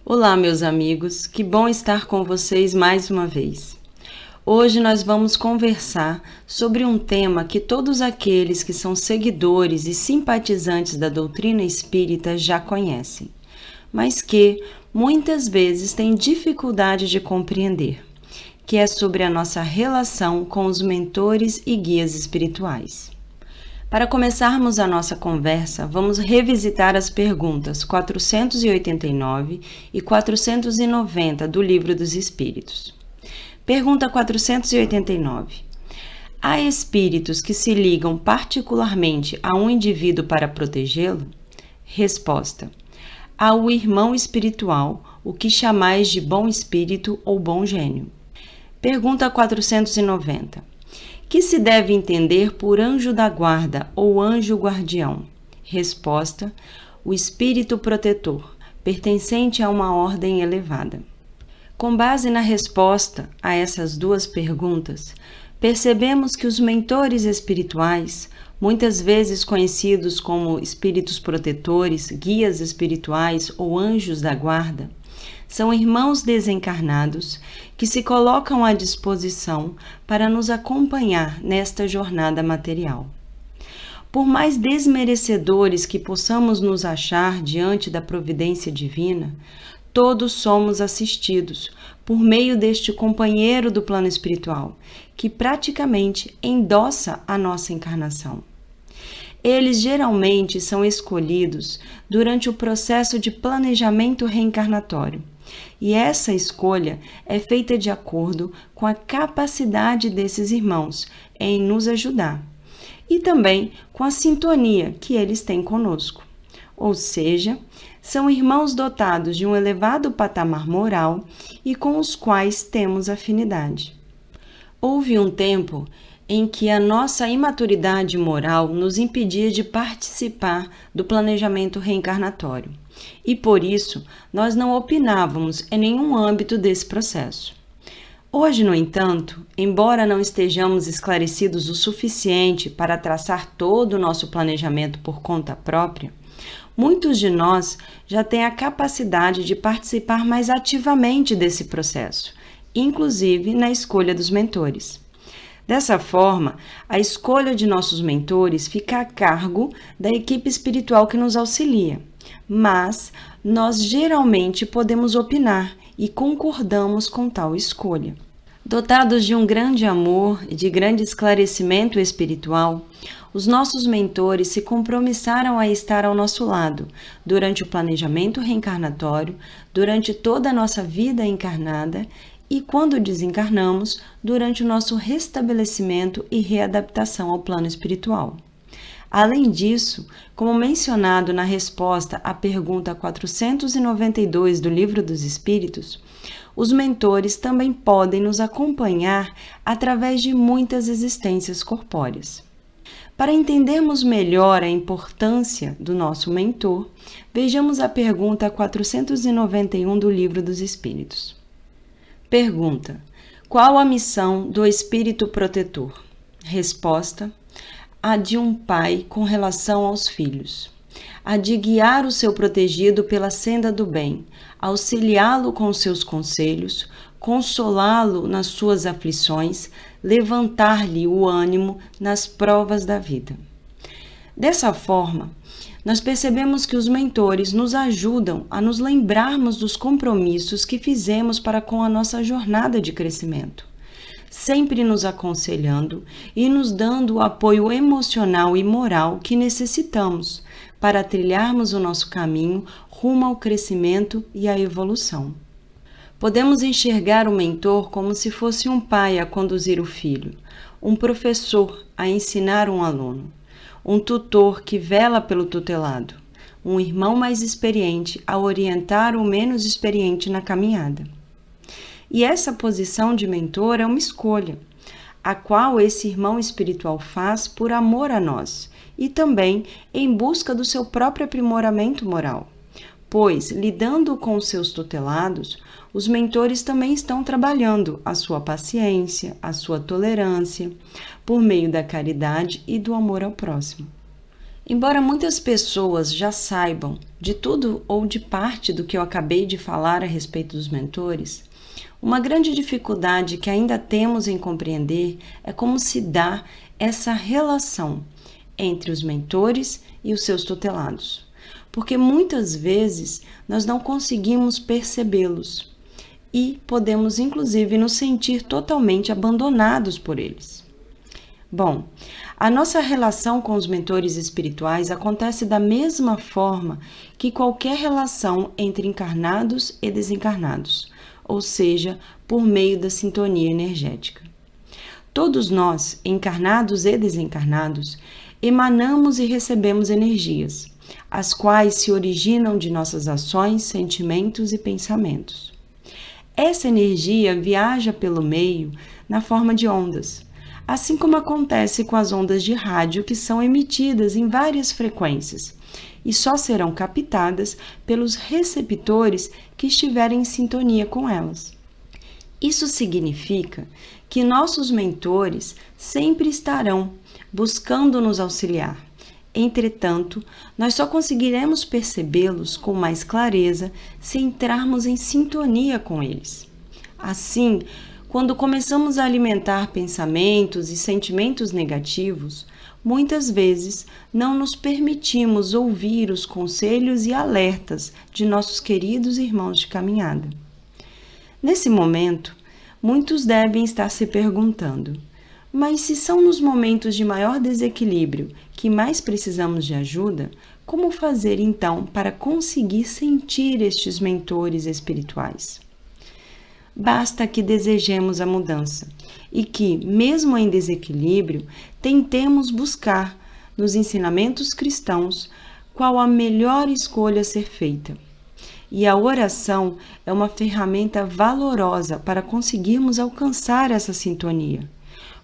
Olá, meus amigos, que bom estar com vocês mais uma vez. Hoje nós vamos conversar sobre um tema que todos aqueles que são seguidores e simpatizantes da doutrina espírita já conhecem, mas que muitas vezes têm dificuldade de compreender, que é sobre a nossa relação com os mentores e guias espirituais. Para começarmos a nossa conversa, vamos revisitar as perguntas 489 e 490 do Livro dos Espíritos. Pergunta 489. Há espíritos que se ligam particularmente a um indivíduo para protegê-lo? Resposta. Há o irmão espiritual, o que chamais de bom espírito ou bom gênio. Pergunta 490. Que se deve entender por anjo da guarda ou anjo guardião? Resposta: o espírito protetor, pertencente a uma ordem elevada. Com base na resposta a essas duas perguntas, percebemos que os mentores espirituais, muitas vezes conhecidos como espíritos protetores, guias espirituais ou anjos da guarda, são irmãos desencarnados que se colocam à disposição para nos acompanhar nesta jornada material. Por mais desmerecedores que possamos nos achar diante da providência divina, todos somos assistidos por meio deste companheiro do plano espiritual, que praticamente endossa a nossa encarnação. Eles geralmente são escolhidos durante o processo de planejamento reencarnatório, e essa escolha é feita de acordo com a capacidade desses irmãos em nos ajudar, e também com a sintonia que eles têm conosco. Ou seja, são irmãos dotados de um elevado patamar moral e com os quais temos afinidade. Houve um tempo em que a nossa imaturidade moral nos impedia de participar do planejamento reencarnatório, e por isso nós não opinávamos em nenhum âmbito desse processo. Hoje, no entanto, embora não estejamos esclarecidos o suficiente para traçar todo o nosso planejamento por conta própria, muitos de nós já têm a capacidade de participar mais ativamente desse processo, inclusive na escolha dos mentores. Dessa forma, a escolha de nossos mentores fica a cargo da equipe espiritual que nos auxilia, mas nós geralmente podemos opinar e concordamos com tal escolha. Dotados de um grande amor e de grande esclarecimento espiritual, os nossos mentores se compromissaram a estar ao nosso lado durante o planejamento reencarnatório, durante toda a nossa vida encarnada e quando desencarnamos, durante o nosso restabelecimento e readaptação ao plano espiritual. Além disso, como mencionado na resposta à pergunta 492 do Livro dos Espíritos, os mentores também podem nos acompanhar através de muitas existências corpóreas. Para entendermos melhor a importância do nosso mentor, vejamos a pergunta 491 do Livro dos Espíritos. Pergunta: qual a missão do espírito protetor? Resposta: a de um pai com relação aos filhos. A de guiar o seu protegido pela senda do bem, auxiliá-lo com seus conselhos, consolá-lo nas suas aflições, levantar-lhe o ânimo nas provas da vida. Dessa forma, nós percebemos que os mentores nos ajudam a nos lembrarmos dos compromissos que fizemos para com a nossa jornada de crescimento, sempre nos aconselhando e nos dando o apoio emocional e moral que necessitamos para trilharmos o nosso caminho rumo ao crescimento e à evolução. Podemos enxergar o mentor como se fosse um pai a conduzir o filho, um professor a ensinar um aluno, um tutor que vela pelo tutelado, um irmão mais experiente a orientar o menos experiente na caminhada. E essa posição de mentor é uma escolha, a qual esse irmão espiritual faz por amor a nós e também em busca do seu próprio aprimoramento moral, pois, lidando com os seus tutelados, os mentores também estão trabalhando a sua paciência, a sua tolerância, por meio da caridade e do amor ao próximo. Embora muitas pessoas já saibam de tudo ou de parte do que eu acabei de falar a respeito dos mentores, uma grande dificuldade que ainda temos em compreender é como se dá essa relação entre os mentores e os seus tutelados, porque muitas vezes nós não conseguimos percebê-los e podemos inclusive nos sentir totalmente abandonados por eles. Bom, a nossa relação com os mentores espirituais acontece da mesma forma que qualquer relação entre encarnados e desencarnados, ou seja, por meio da sintonia energética. Todos nós, encarnados e desencarnados, emanamos e recebemos energias, as quais se originam de nossas ações, sentimentos e pensamentos. Essa energia viaja pelo meio na forma de ondas, assim como acontece com as ondas de rádio que são emitidas em várias frequências e só serão captadas pelos receptores que estiverem em sintonia com elas. Isso significa que nossos mentores sempre estarão buscando nos auxiliar. Entretanto, nós só conseguiremos percebê-los com mais clareza se entrarmos em sintonia com eles. Assim, quando começamos a alimentar pensamentos e sentimentos negativos, muitas vezes não nos permitimos ouvir os conselhos e alertas de nossos queridos irmãos de caminhada. Nesse momento, muitos devem estar se perguntando: mas se são nos momentos de maior desequilíbrio que mais precisamos de ajuda, como fazer então para conseguir sentir estes mentores espirituais? Basta que desejemos a mudança e que, mesmo em desequilíbrio, tentemos buscar nos ensinamentos cristãos qual a melhor escolha a ser feita. E a oração é uma ferramenta valorosa para conseguirmos alcançar essa sintonia,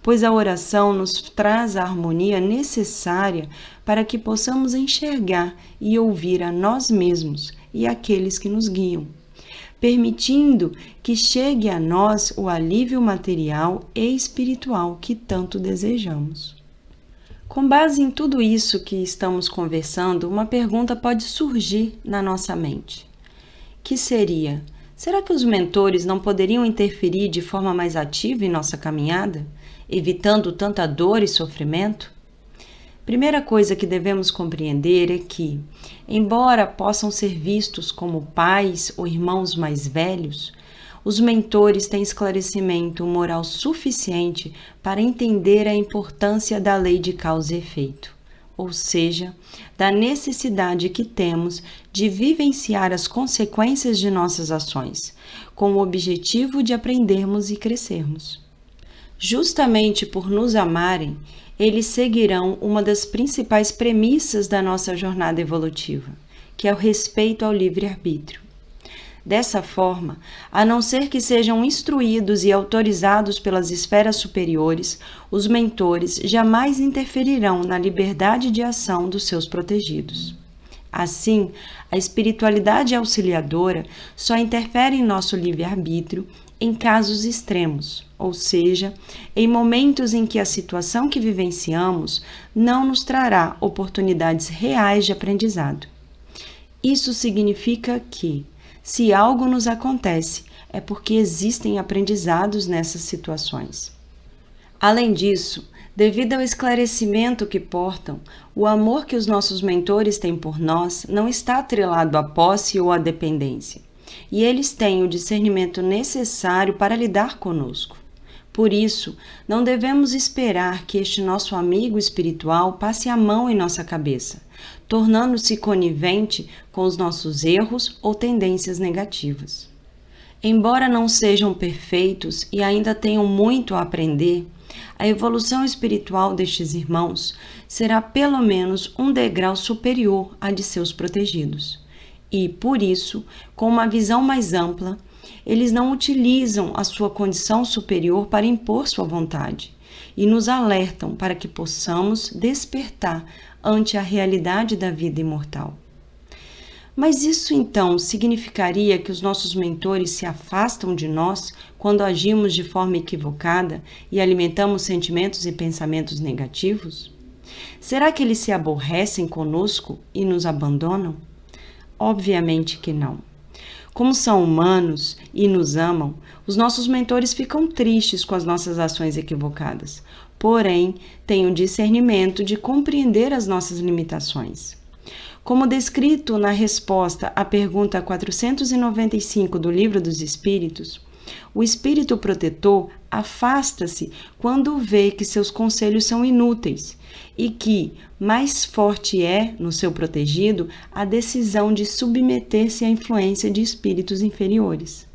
pois a oração nos traz a harmonia necessária para que possamos enxergar e ouvir a nós mesmos e aqueles que nos guiam, permitindo que chegue a nós o alívio material e espiritual que tanto desejamos. Com base em tudo isso que estamos conversando, uma pergunta pode surgir na nossa mente, que seria: será que os mentores não poderiam interferir de forma mais ativa em nossa caminhada, evitando tanta dor e sofrimento? Primeira coisa que devemos compreender é que, embora possam ser vistos como pais ou irmãos mais velhos, os mentores têm esclarecimento moral suficiente para entender a importância da lei de causa e efeito, ou seja, da necessidade que temos de vivenciar as consequências de nossas ações, com o objetivo de aprendermos e crescermos. Justamente por nos amarem, eles seguirão uma das principais premissas da nossa jornada evolutiva, que é o respeito ao livre-arbítrio. Dessa forma, a não ser que sejam instruídos e autorizados pelas esferas superiores, os mentores jamais interferirão na liberdade de ação dos seus protegidos. Assim, a espiritualidade auxiliadora só interfere em nosso livre-arbítrio em casos extremos, ou seja, em momentos em que a situação que vivenciamos não nos trará oportunidades reais de aprendizado. Isso significa que, se algo nos acontece, é porque existem aprendizados nessas situações. Além disso, devido ao esclarecimento que portam, o amor que os nossos mentores têm por nós não está atrelado à posse ou à dependência, e eles têm o discernimento necessário para lidar conosco. Por isso, não devemos esperar que este nosso amigo espiritual passe a mão em nossa cabeça, tornando-se conivente com os nossos erros ou tendências negativas. Embora não sejam perfeitos e ainda tenham muito a aprender, a evolução espiritual destes irmãos será pelo menos um degrau superior à de seus protegidos. E, por isso, com uma visão mais ampla, eles não utilizam a sua condição superior para impor sua vontade e nos alertam para que possamos despertar ante a realidade da vida imortal. Mas isso então significaria que os nossos mentores se afastam de nós quando agimos de forma equivocada e alimentamos sentimentos e pensamentos negativos? Será que eles se aborrecem conosco e nos abandonam? Obviamente que não. Como são humanos e nos amam, os nossos mentores ficam tristes com as nossas ações equivocadas, porém, têm o discernimento de compreender as nossas limitações. Como descrito na resposta à pergunta 495 do Livro dos Espíritos, o espírito protetor afasta-se quando vê que seus conselhos são inúteis e que mais forte é, no seu protegido, a decisão de submeter-se à influência de espíritos inferiores.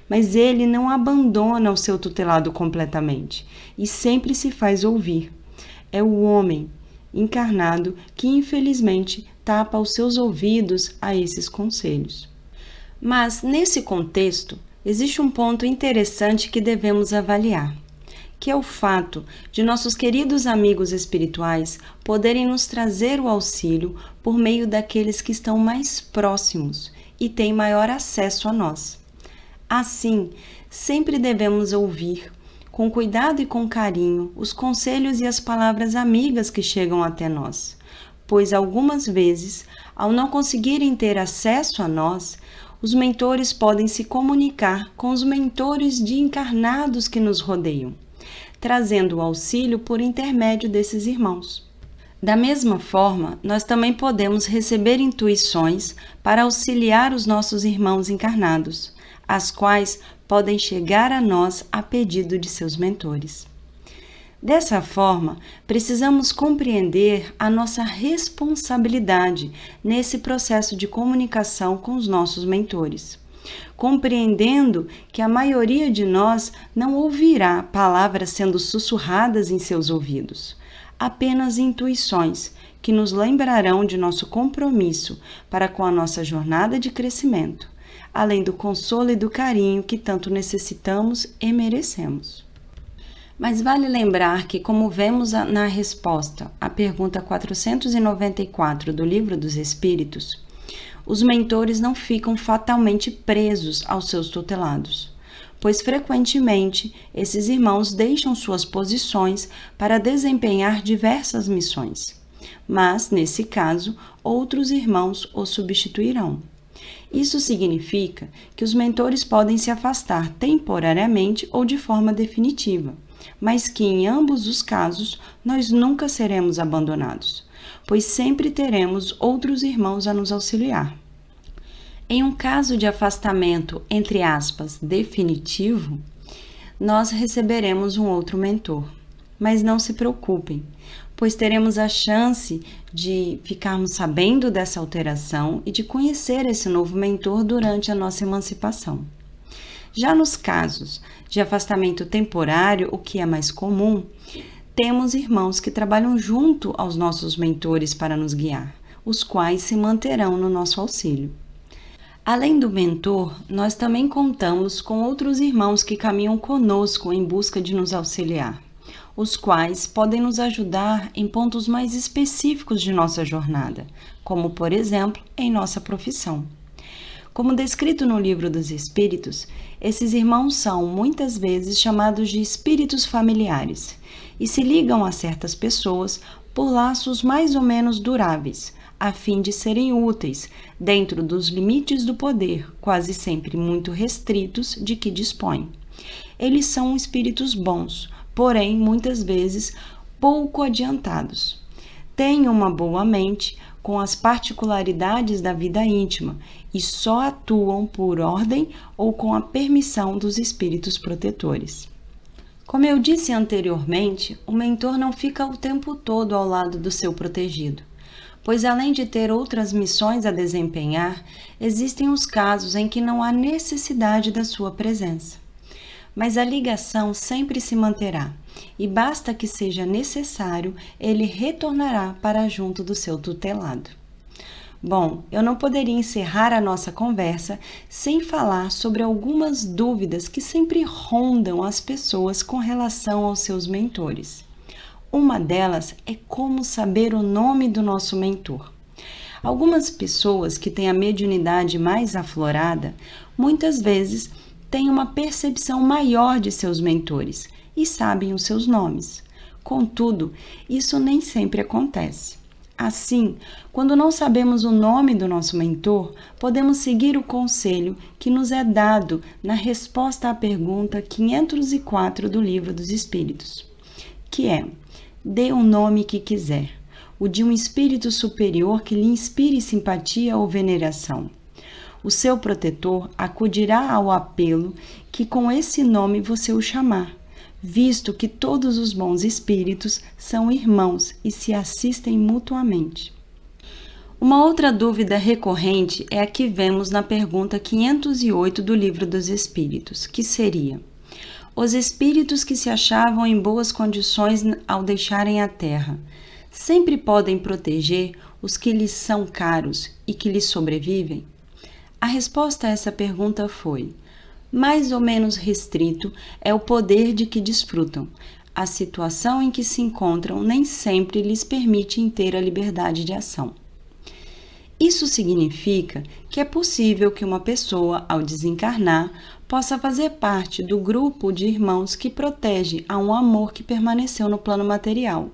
Mas ele não abandona o seu tutelado completamente e sempre se faz ouvir. É o homem encarnado que, infelizmente, tapa os seus ouvidos a esses conselhos. Mas, nesse contexto, existe um ponto interessante que devemos avaliar, que é o fato de nossos queridos amigos espirituais poderem nos trazer o auxílio por meio daqueles que estão mais próximos e têm maior acesso a nós. Assim, sempre devemos ouvir, com cuidado e com carinho, os conselhos e as palavras amigas que chegam até nós, pois algumas vezes, ao não conseguirem ter acesso a nós, os mentores podem se comunicar com os mentores de encarnados que nos rodeiam, trazendo o auxílio por intermédio desses irmãos. Da mesma forma, nós também podemos receber intuições para auxiliar os nossos irmãos encarnados, as quais podem chegar a nós a pedido de seus mentores. Dessa forma, precisamos compreender a nossa responsabilidade nesse processo de comunicação com os nossos mentores, compreendendo que a maioria de nós não ouvirá palavras sendo sussurradas em seus ouvidos, apenas intuições que nos lembrarão de nosso compromisso para com a nossa jornada de crescimento, além do consolo e do carinho que tanto necessitamos e merecemos. Mas vale lembrar que, como vemos na resposta à pergunta 494 do Livro dos Espíritos, os mentores não ficam fatalmente presos aos seus tutelados, pois frequentemente esses irmãos deixam suas posições para desempenhar diversas missões, mas, nesse caso, outros irmãos os substituirão. Isso significa que os mentores podem se afastar temporariamente ou de forma definitiva, mas que em ambos os casos nós nunca seremos abandonados, pois sempre teremos outros irmãos a nos auxiliar. Em um caso de afastamento, entre aspas, definitivo, nós receberemos um outro mentor. Mas não se preocupem, pois teremos a chance de ficarmos sabendo dessa alteração e de conhecer esse novo mentor durante a nossa emancipação. Já nos casos de afastamento temporário, o que é mais comum, temos irmãos que trabalham junto aos nossos mentores para nos guiar, os quais se manterão no nosso auxílio. Além do mentor, nós também contamos com outros irmãos que caminham conosco em busca de nos auxiliar, os quais podem nos ajudar em pontos mais específicos de nossa jornada, como, por exemplo, em nossa profissão. Como descrito no Livro dos Espíritos, esses irmãos são muitas vezes chamados de espíritos familiares e se ligam a certas pessoas por laços mais ou menos duráveis, a fim de serem úteis dentro dos limites do poder, quase sempre muito restritos, de que dispõem. Eles são espíritos bons, porém, muitas vezes, pouco adiantados. Têm uma boa mente, com as particularidades da vida íntima e só atuam por ordem ou com a permissão dos espíritos protetores. Como eu disse anteriormente, o mentor não fica o tempo todo ao lado do seu protegido, pois além de ter outras missões a desempenhar, existem os casos em que não há necessidade da sua presença. Mas a ligação sempre se manterá, e basta que seja necessário, ele retornará para junto do seu tutelado. Bom, eu não poderia encerrar a nossa conversa sem falar sobre algumas dúvidas que sempre rondam as pessoas com relação aos seus mentores. Uma delas é como saber o nome do nosso mentor. Algumas pessoas que têm a mediunidade mais aflorada, muitas vezes têm uma percepção maior de seus mentores e sabem os seus nomes. Contudo, isso nem sempre acontece. Assim, quando não sabemos o nome do nosso mentor, podemos seguir o conselho que nos é dado na resposta à pergunta 504 do Livro dos Espíritos, que é: dê o nome que quiser, o de um espírito superior que lhe inspire simpatia ou veneração. O seu protetor acudirá ao apelo que com esse nome você o chamar, visto que todos os bons espíritos são irmãos e se assistem mutuamente. Uma outra dúvida recorrente é a que vemos na pergunta 508 do Livro dos Espíritos, que seria: os espíritos que se achavam em boas condições ao deixarem a Terra, sempre podem proteger os que lhes são caros e que lhes sobrevivem? A resposta a essa pergunta foi: mais ou menos restrito é o poder de que desfrutam. A situação em que se encontram nem sempre lhes permite inteira liberdade de ação. Isso significa que é possível que uma pessoa, ao desencarnar, possa fazer parte do grupo de irmãos que protege a um amor que permaneceu no plano material.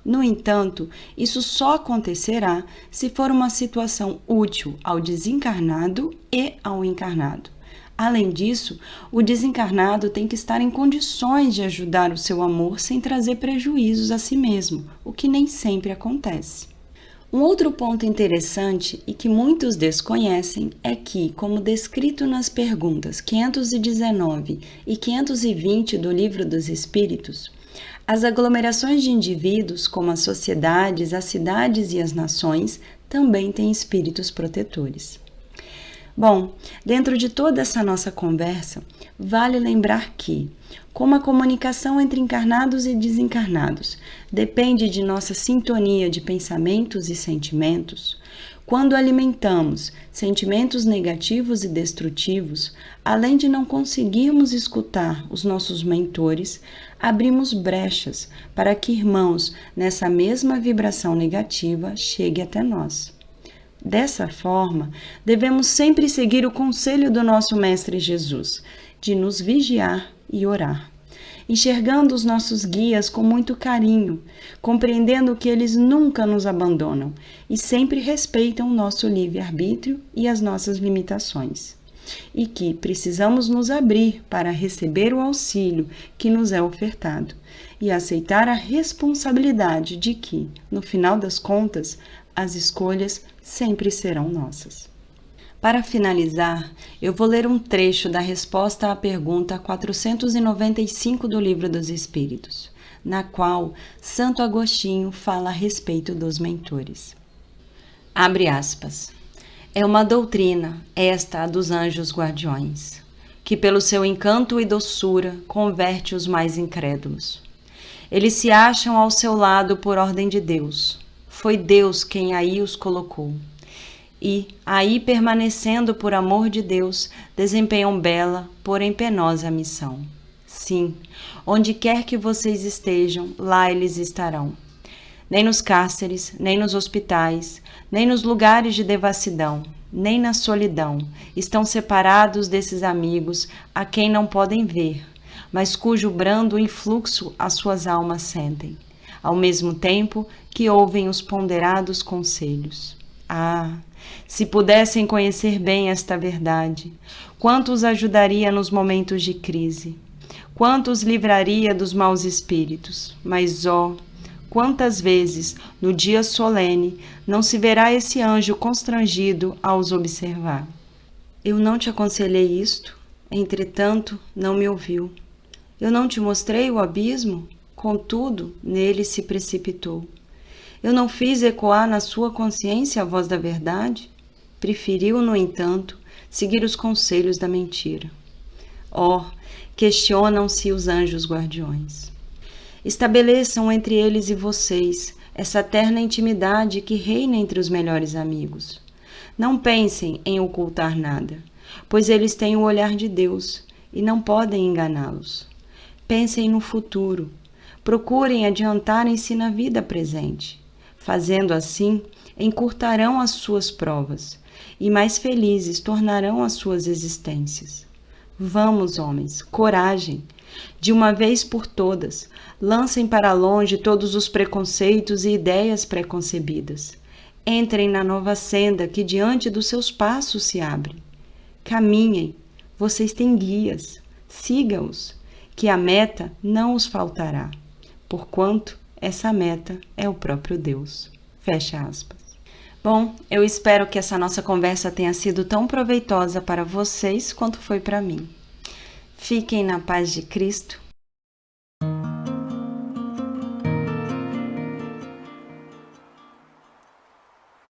No entanto, isso só acontecerá se for uma situação útil ao desencarnado e ao encarnado. Além disso, o desencarnado tem que estar em condições de ajudar o seu amor sem trazer prejuízos a si mesmo, o que nem sempre acontece. Um outro ponto interessante e que muitos desconhecem é que, como descrito nas perguntas 519 e 520 do Livro dos Espíritos, as aglomerações de indivíduos, como as sociedades, as cidades e as nações, também têm espíritos protetores. Bom, dentro de toda essa nossa conversa, vale lembrar que, como a comunicação entre encarnados e desencarnados depende de nossa sintonia de pensamentos e sentimentos, quando alimentamos sentimentos negativos e destrutivos, além de não conseguirmos escutar os nossos mentores, abrimos brechas para que irmãos nessa mesma vibração negativa cheguem até nós. Dessa forma, devemos sempre seguir o conselho do nosso Mestre Jesus, de nos vigiar e orar, enxergando os nossos guias com muito carinho, compreendendo que eles nunca nos abandonam e sempre respeitam o nosso livre-arbítrio e as nossas limitações, e que precisamos nos abrir para receber o auxílio que nos é ofertado e aceitar a responsabilidade de que, no final das contas, as escolhas sempre serão nossas. Para finalizar, eu vou ler um trecho da resposta à pergunta 495 do Livro dos Espíritos, na qual Santo Agostinho fala a respeito dos mentores. Abre aspas. É uma doutrina, esta a dos anjos guardiões, que pelo seu encanto e doçura converte os mais incrédulos. Eles se acham ao seu lado por ordem de Deus. Foi Deus quem aí os colocou. E, aí permanecendo por amor de Deus, desempenham bela, porém penosa missão. Sim, onde quer que vocês estejam, lá eles estarão. Nem nos cárceres, nem nos hospitais, nem nos lugares de devassidão, nem na solidão, estão separados desses amigos a quem não podem ver, mas cujo brando influxo as suas almas sentem, ao mesmo tempo que ouvem os ponderados conselhos. Ah, se pudessem conhecer bem esta verdade, quanto os ajudaria nos momentos de crise, quanto os livraria dos maus espíritos, mas ó, quantas vezes, no dia solene, não se verá esse anjo constrangido ao os observar. Eu não te aconselhei isto, entretanto, não me ouviu. Eu não te mostrei o abismo, contudo, nele se precipitou. Eu não fiz ecoar na sua consciência a voz da verdade? Preferiu, no entanto, seguir os conselhos da mentira. Oh, questionam-se os anjos guardiões. Estabeleçam entre eles e vocês essa terna intimidade que reina entre os melhores amigos. Não pensem em ocultar nada, pois eles têm o olhar de Deus e não podem enganá-los. Pensem no futuro, procurem adiantarem-se na vida presente. Fazendo assim, encurtarão as suas provas e mais felizes tornarão as suas existências. Vamos, homens, coragem! De uma vez por todas, lancem para longe todos os preconceitos e ideias preconcebidas. Entrem na nova senda que diante dos seus passos se abre. Caminhem, vocês têm guias, sigam-os, que a meta não os faltará, porquanto essa meta é o próprio Deus. Fecha aspas. Bom, eu espero que essa nossa conversa tenha sido tão proveitosa para vocês quanto foi para mim. Fiquem na paz de Cristo